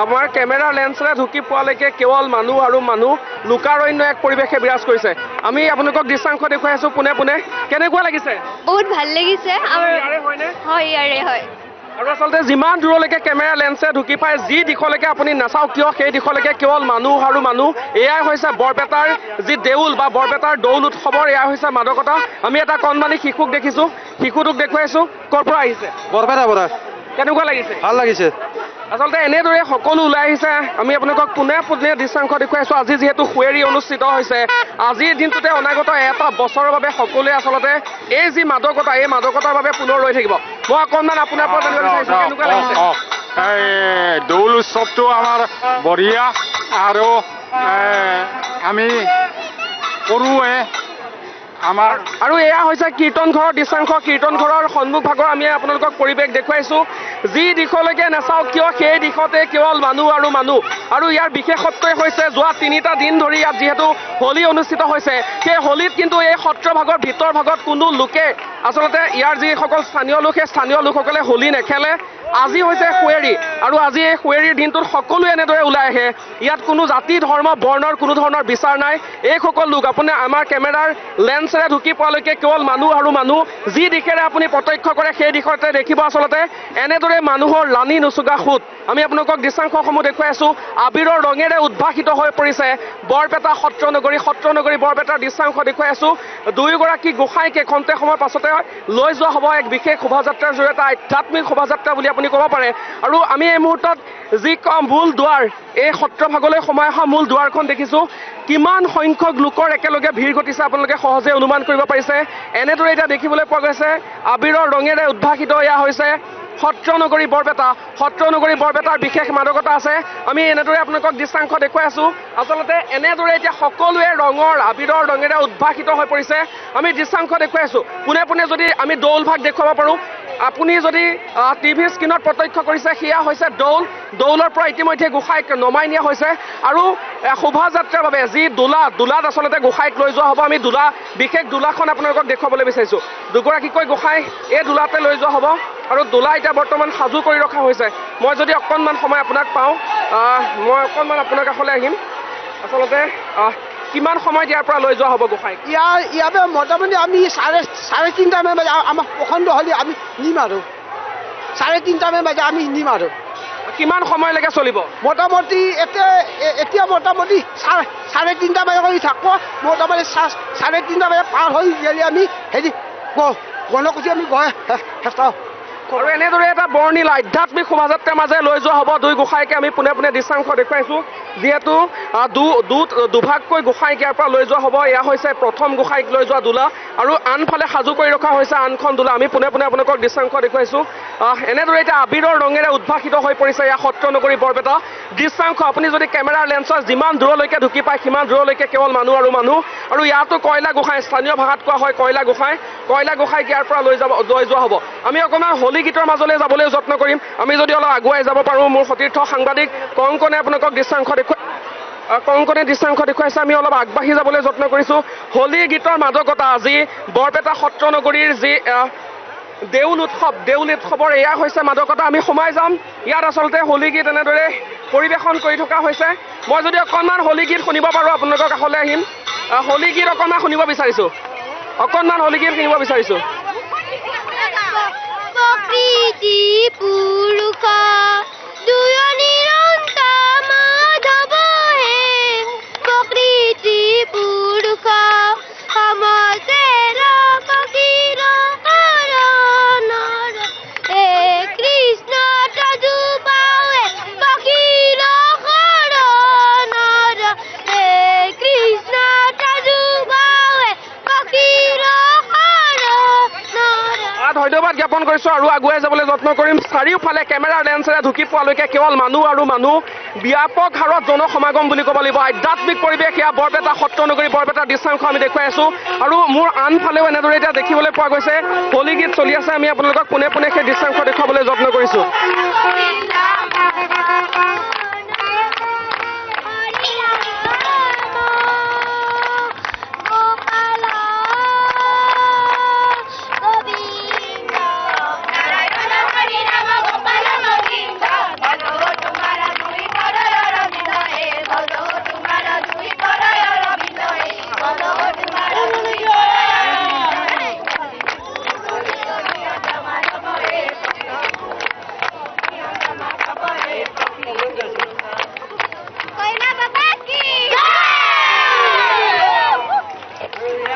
আমাৰ কেমেৰা লেন্সৰে ঢুকি পোৱালৈকে কেৱল মানুহ আৰু মানুহ লোকাৰণ্য এক পৰিৱেশে বিৰাজ কৰিছে আমি আপোনালোকক দৃশ্যাংশ দেখুৱাই আছো পুনে পুনে কেনেকুৱা লাগিছে বহুত ভাল লাগিছে আৰু ইয়াৰে হয়নে হয় ইয়াৰে হয় আৰু আসলতে যিমান দূৰলৈকে কেমেৰা লেন্সে ঢুকি পায় যি দিশলৈকে আপুনি নাচাওক কিয় সেই দিশলৈকে কেৱল মানুহ আৰু মানুহ এয়াই হৈছে বৰপেটাৰ যি দেউল বা বৰপেটাৰ দৌল উৎসৱৰ এয়া হৈছে মাদকতা আমি এটা কণমানি শিশুক দেখিছো শিশুটোক দেখুৱাইছো ক'ৰ পৰা আহিছে বৰপেটাৰ পৰা কেনেকুৱা লাগিছে ভাল লাগিছে আসলতে এনেদৰে সকলো ওলাই আহিছে আমি আপোনালোকক পুনে পুনে দৃশ্যাংশ দেখুৱাইছো আজি যিহেতু সুৱেৰি অনুষ্ঠিত হৈছে আজিৰ দিনটোতে অনাগত এটা বছৰৰ বাবে সকলোৱে আচলতে এই যি মাদকতা এই মাদকতাৰ বাবে পুনৰ ৰৈ থাকিব মই অকণমান আপোনাৰ পৰা জানিব বিচাৰিছো কেনেকুৱা লাগিছে দৌল উৎসৱটো আমাৰ বঢ়িয়া আৰু আমি কৰোৱে আমাৰ আৰু এয়া হৈছে কীৰ্তন ঘৰৰ দৃশ্যাংশ কীৰ্তন ঘৰৰ সন্মুখ ভাগৰ আমি আপোনালোকক পৰিৱেশ দেখুৱাইছো যি দিশলৈকে নাচাওক কিয় সেই দিশতে কেৱল মানুহ আৰু মানুহ আৰু ইয়াৰ বিশেষত্বই হৈছে যোৱা 3টা দিন ধৰি ইয়াত যিহেতু হোলী অনুষ্ঠিত হৈছে সেই হোলীত কিন্তু এই সত্ৰ ভাগৰ ভিতৰ ভাগত কোনো লোকে আচলতে ইয়াৰ যিসকল স্থানীয় লোক সেই স্থানীয় লোকসকলে হোলী নেখেলে আজি হৈছে সুৱেৰি আৰু আজি এই সুৱেৰিৰ দিনটোত সকলোৱে এনেদৰে ওলাই আহে ইয়াত কোনো জাতি ধৰ্ম বৰ্ণৰ কোনো ধৰণৰ বিচাৰ নাই এইসকল লোক আপুনি আমাৰ কেমেৰাৰ লেন্সৰে ঢুকি পোৱালৈকে কেৱল মানুহ আৰু মানুহ যি দিশেৰে আপুনি প্ৰত্যক্ষ কৰে সেই দিশতে দেখিব আচলতে এনেদৰে মানুহৰ লানি নুচুগা সুত আমি আপোনালোকক দৃশ্যাংশসমূহ দেখুৱাই আছো আবিৰৰ ৰঙেৰে উদ্ভাসিত হৈ পৰিছে বৰপেটা সত্ৰ নগৰী বৰপেটাৰ দৃশ্যাংশ দেখুৱাই আছো দুয়োগৰাকী গোসাঁইকে খন্তে সময়ৰ পাছতে লৈ যোৱা হ'ব এক বিশেষ শোভাযাত্ৰাৰ জৰিয়তে আধ্যাত্মিক শোভাযাত্ৰা বুলি আপুনি ক'ব পাৰে আৰু আমি এই মুহূৰ্তত যি মূল দুৱাৰ এই সত্ৰভাগলৈ সোমাই অহা মূল দুৱাৰখন দেখিছোঁ কিমান সংখ্যক লোকৰ একেলগে ভিৰ ঘটিছে আপোনালোকে সহজে অনুমান কৰিব পাৰিছে এনেদৰে এতিয়া দেখিবলৈ পোৱা গৈছে আবিৰৰ ৰঙেৰে উদ্ভাসিত এয়া হৈছে সত্ৰ নগৰী বৰপেটাৰ বিশেষ মাদকতা আছে আমি এনেদৰে আপোনালোকক দৃশ্যাংশ দেখুৱাই আছো আচলতে এনেদৰে এতিয়া সকলোৱে ৰঙৰ আবিৰৰ ৰঙেৰে উদ্ভাসিত হৈ পৰিছে আমি দৃশ্যাংশ দেখুৱাই আছো পোনে পোনে যদি আমি দৌল ভাগ দেখুৱাব পাৰোঁ আপুনি যদি টিভি স্ক্ৰীনত প্ৰত্যক্ষ কৰিছে সেয়া হৈছে দৌলৰ পৰা ইতিমধ্যে গোসাঁইক নমাই নিয়া হৈছে আৰু শোভাযাত্ৰাৰ বাবে যি দোলাত আচলতে গোসাঁইক লৈ যোৱা হ'ব আমি বিশেষ দোলাখন আপোনালোকক দেখুৱাবলৈ বিচাৰিছোঁ দুগৰাকীকৈ গোসাঁই এই দোলাতে লৈ যোৱা হ'ব আৰু দোলা এতিয়া বৰ্তমান সাজু কৰি ৰখা হৈছে মই যদি অকণমান সময় আপোনাক পাওঁ মই অকণমান আপোনাৰ কাষলৈ আহিম আচলতে কিমান সময় ইয়াৰ পৰা লৈ যোৱা হ'ব গোসাঁইক ইয়াৰ মোটামুটি আমি চাৰে 3টামান বাজে আমাক পচন্দ হ'লে আমি নিম আৰু 3:30টামান বাজে আমি নিম আৰু কিমান সময়লৈকে চলিব মোটামুটি এতিয়া মোটামুটি 3:30 বাজে কৰি থাকব মোটামুটি 3:30 বাজে পাৰ হৈ গ'লে আমি হেৰি গণকুচি আমি গৈ চেষ্টা আৰু এনেদৰে এটা বৰ্ণিল আধ্যাত্মিক শোভাযাত্ৰাৰ মাজে লৈ যোৱা হ'ব দুই গোসাঁইকে আমি পোনে পোনে দৃশ্যাংশ দেখুৱাইছোঁ যিহেতু দুভাগকৈ গোসাঁইক ইয়াৰ পৰা লৈ যোৱা হ'ব এয়া হৈছে প্ৰথম গোসাঁইক লৈ যোৱা দোলা আৰু আনফালে সাজু কৰি ৰখা হৈছে আনখন দোলা আমি পোনে পোনে আপোনালোকক দৃশ্যাংশ দেখুৱাইছোঁ এনেদৰে এতিয়া আবিৰৰ ৰঙেৰে উদ্ভাসিত হৈ পৰিছে এয়া সত্ৰ নগৰী বৰপেটা দৃশ্যাংশ আপুনি যদি কেমেৰাৰ লেন্সৰ যিমান দূৰলৈকে ঢুকি পায় সিমান দূৰলৈকে কেৱল মানুহ আৰু ইয়াতো কয়লা গোসাঁই স্থানীয় ভাষাত কোৱা হয় কয়লা গোসাঁইক ইয়াৰ পৰা লৈ যোৱা হ'ব আমি অকণমান হোলী গীতৰ মাজলৈ যাবলৈ যত্ন কৰিম আমি যদি অলপ আগুৱাই যাব পাৰোঁ মোৰ সতীৰ্থ সাংবাদিক কংকনে আপোনালোকক দৃশ্যাংশ দেখুৱাইছে আমি অলপ আগবাঢ়ি যাবলৈ যত্ন কৰিছোঁ হোলী গীতৰ মাদকতা আজি বৰপেটা সত্ৰ নগৰীৰ যি দেউল উৎসৱৰ এয়া হৈছে মাদকতা আমি সোমাই যাম ইয়াত আচলতে হোলী গীত এনেদৰে পৰিৱেশন কৰি থকা হৈছে মই যদি অকণমান হোলী গীত শুনিব পাৰোঁ আপোনালোকৰ কাষলৈ আহিম হোলী গীত অকণমান শুনিব বিচাৰিছোঁ প্ৰকৃতি পুৰুষ দুয় নিৰন্তা মাধৱ হে প্ৰকৃতি পুৰুষ সমতেৰ ফকীৰ শৰণৰ হে কৃষ্ণ তজু পাৱে ফকীৰ শৰণৰ হে কৃষ্ণ তজু পাৱে ফকীৰ ধন্যবাদ জ্ঞাপন কৰিছোঁ আৰু আগুৱাই যাবলৈ যত্ন কৰিম চাৰিওফালে কেমেৰাৰ লেন্সেৰে ঢুকি পোৱালৈকে কেৱল মানুহ ব্যাপক হাৰত জনসমাগম বুলি ক'ব লাগিব আধ্যাত্মিক পৰিৱেশ এয়া বৰপেটা সত্ৰ নগৰী বৰপেটাৰ দৃশ্যাংশ আমি দেখুৱাই আছোঁ আৰু মোৰ আনফালেও এনেদৰে এতিয়া দেখিবলৈ পোৱা গৈছে হোলী গীত চলি আছে আমি আপোনালোকক পোনে পোনে সেই দৃশ্যাংশ দেখুৱাবলৈ যত্ন কৰিছোঁ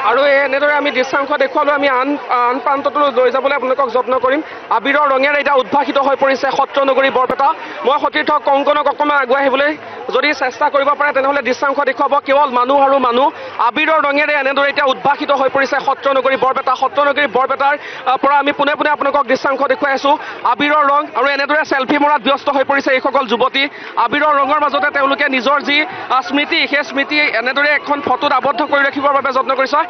আৰু এনেদৰে আমি দৃশ্যাংশ দেখুৱালোঁ আমি আন প্ৰান্ততো লৈ যাবলৈ আপোনালোকক যত্ন কৰিম আবিৰৰ ৰঙেৰে এতিয়া উদ্ভাসিত হৈ পৰিছে সত্ৰ নগৰী বৰপেটা মই সতীৰ্থ কংকনক অকণমান আগুৱাই আহিবলৈ যদি চেষ্টা কৰিব পাৰে তেনেহ'লে দৃশ্যাংশ দেখুৱাব কেৱল মানুহ আবিৰৰ ৰঙেৰে এনেদৰে এতিয়া উদ্ভাসিত হৈ পৰিছে সত্ৰ নগৰী বৰপেটাৰ পৰা আমি পোনে পোনে আপোনালোকক দৃশ্যাংশ দেখুৱাই আছোঁ আবিৰৰ ৰং আৰু এনেদৰে চেলফি মৰাত ব্যস্ত হৈ পৰিছে এইসকল যুৱতী আবিৰৰ ৰঙৰ মাজতে তেওঁলোকে নিজৰ যি স্মৃতি সেই স্মৃতি এনেদৰে এখন ফটোত আবদ্ধ কৰি ৰাখিবৰ বাবে যত্ন কৰিছে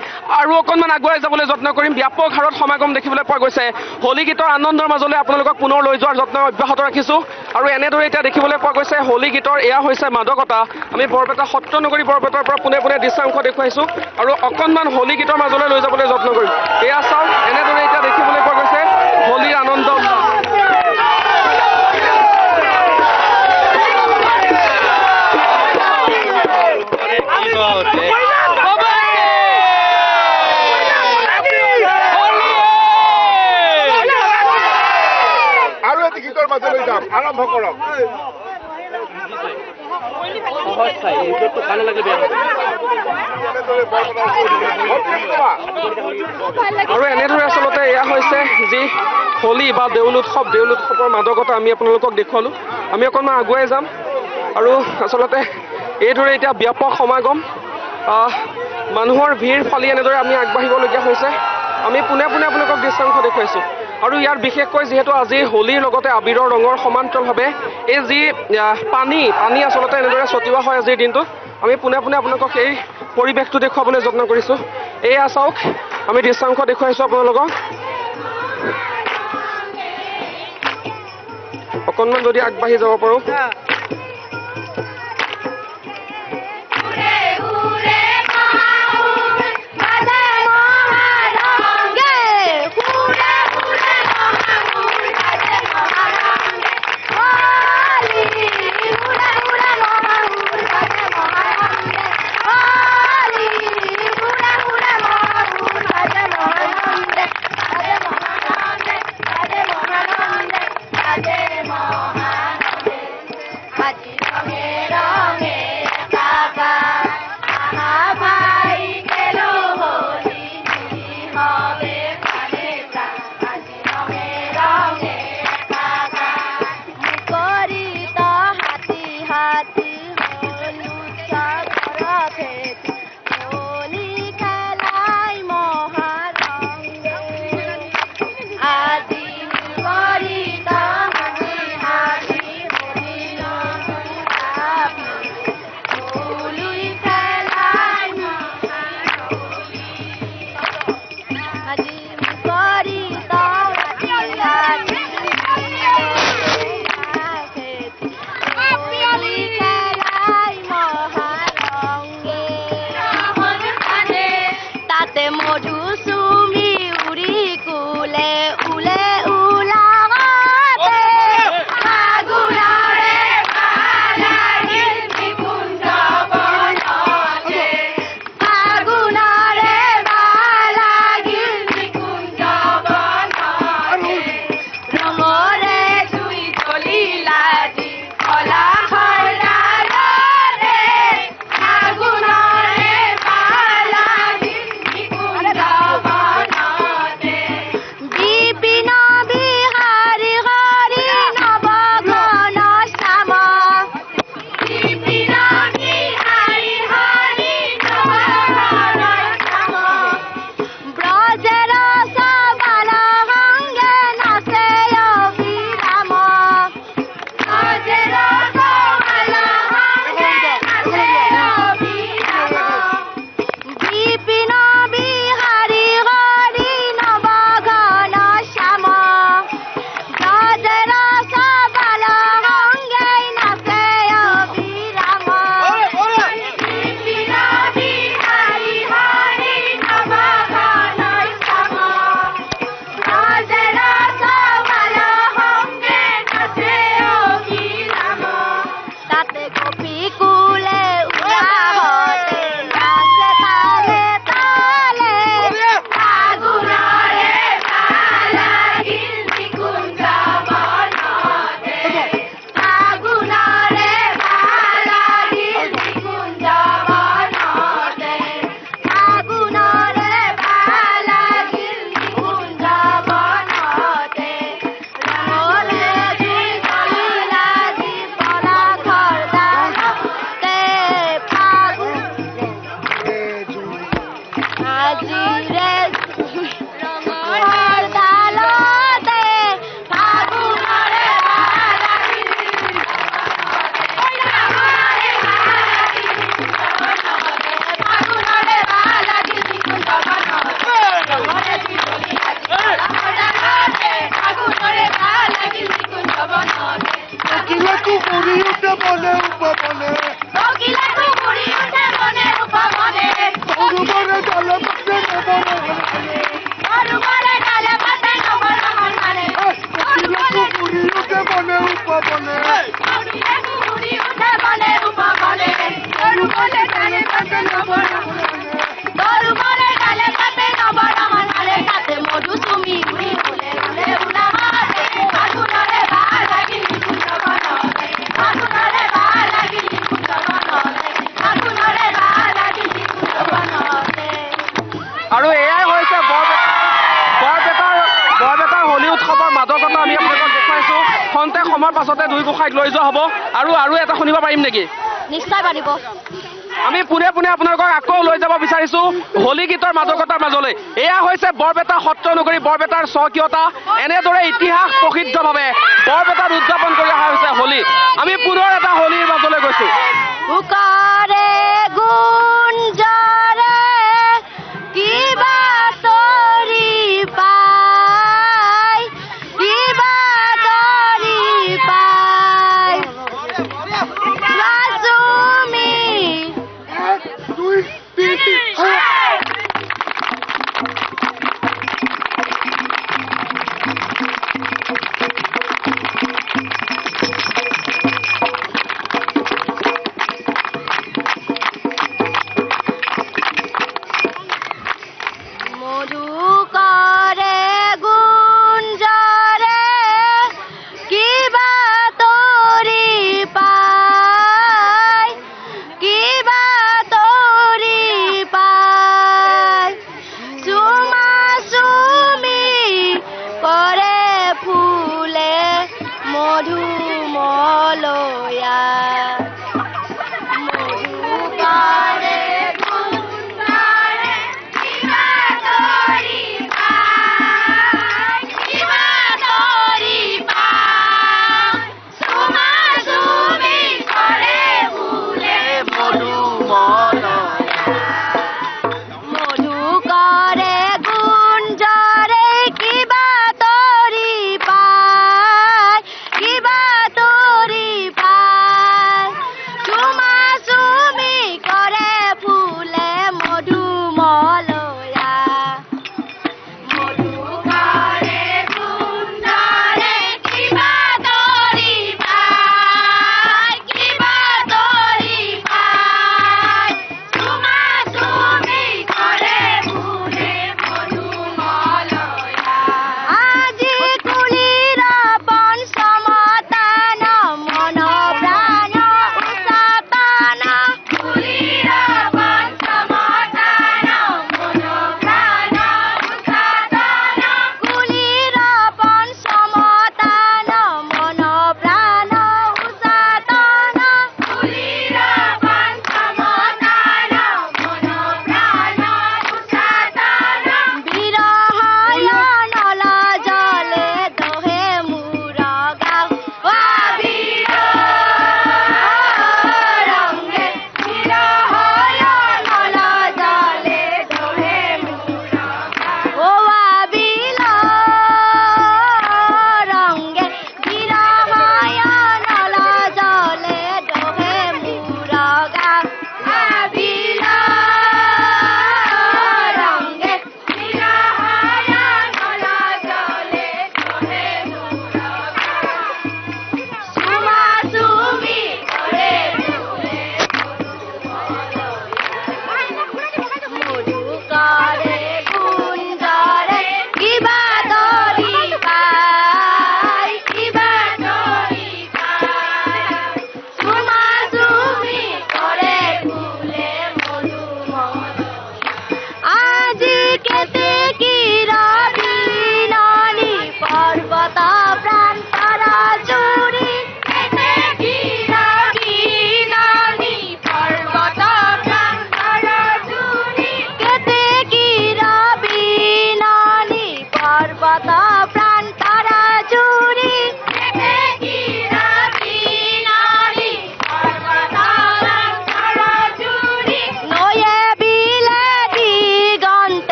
আৰু অকণমান আগুৱাই যাবলৈ যত্ন কৰিম ব্যাপক হাৰত সমাগম দেখিবলৈ পোৱা গৈছে হোলী গীতৰ আনন্দৰ মাজলৈ আপোনালোকক পুনৰ লৈ যোৱাৰ যত্ন অব্যাহত ৰাখিছোঁ আৰু এনেদৰে এতিয়া দেখিবলৈ পোৱা গৈছে হোলী গীতৰ এয়া হৈছে মাদকতা আমি বৰপেটা সত্ৰ নগৰী বৰপেটাৰ পৰা পোনে পোনে দৃশ্যাংশ দেখুৱাইছোঁ আৰু অকণমান হোলী গীতৰ মাজলৈ লৈ যাবলৈ যত্ন কৰিম এয়া চাওক এনেদৰে এতিয়া দেখিবলৈ পোৱা গৈছে হোলীৰ আনন্দ আৰু এটি গীতৰ মাজলৈ যাম আৰম্ভ কৰক আৰু এনেদৰে আচলতে এয়া হৈছে যি হোলী বা দেউল উৎসৱৰ মাদকতা আমি আপোনালোকক দেখুৱালোঁ আমি অকণমান আগুৱাই যাম আৰু আচলতে এইদৰে এতিয়া ব্যাপক সমাগম মানুহৰ ভিৰ ফালি এনেদৰে আমি আগবাঢ়িবলগীয়া হৈছে আমি পোনে পোনে আপোনালোকক দৃশ্যাংশ দেখুৱাইছোঁ আৰু ইয়াৰ বিশেষকৈ যিহেতু আজি হোলীৰ লগতে আবিৰৰ ৰঙৰ সমান্তৰালভাৱে এই যি পানী আচলতে এনেদৰে ছটিওৱা হয় আজিৰ দিনটোত আমি পোনে পোনে আপোনালোকক এই পৰিৱেশটো দেখুৱাবলৈ যত্ন কৰিছোঁ এয়া চাওক আমি দৃশ্যাংশ দেখুৱাইছোঁ আপোনালোকক অকণমান যদি আগবাঢ়ি যাব পাৰোঁ পাছতে দুই গোসাঁইক লৈ যোৱা হ'ব আৰু এটা শুনিব পাৰিম নেকি নিশ্চয় পাৰিব আমি পোনে পোনে আপোনালোকক আকৌ লৈ যাব বিচাৰিছো হোলী গীতৰ মাদকতাৰ মাজলৈ এয়া হৈছে বৰপেটা সত্ৰ নগৰী বৰপেটাৰ স্বকীয়তা এনেদৰে ইতিহাস প্ৰসিদ্ধভাৱে বৰপেটাত উদযাপন কৰি অহা হৈছে হোলী আমি পুনৰ এটা হোলীৰ মাজলৈ গৈছো উকাৰে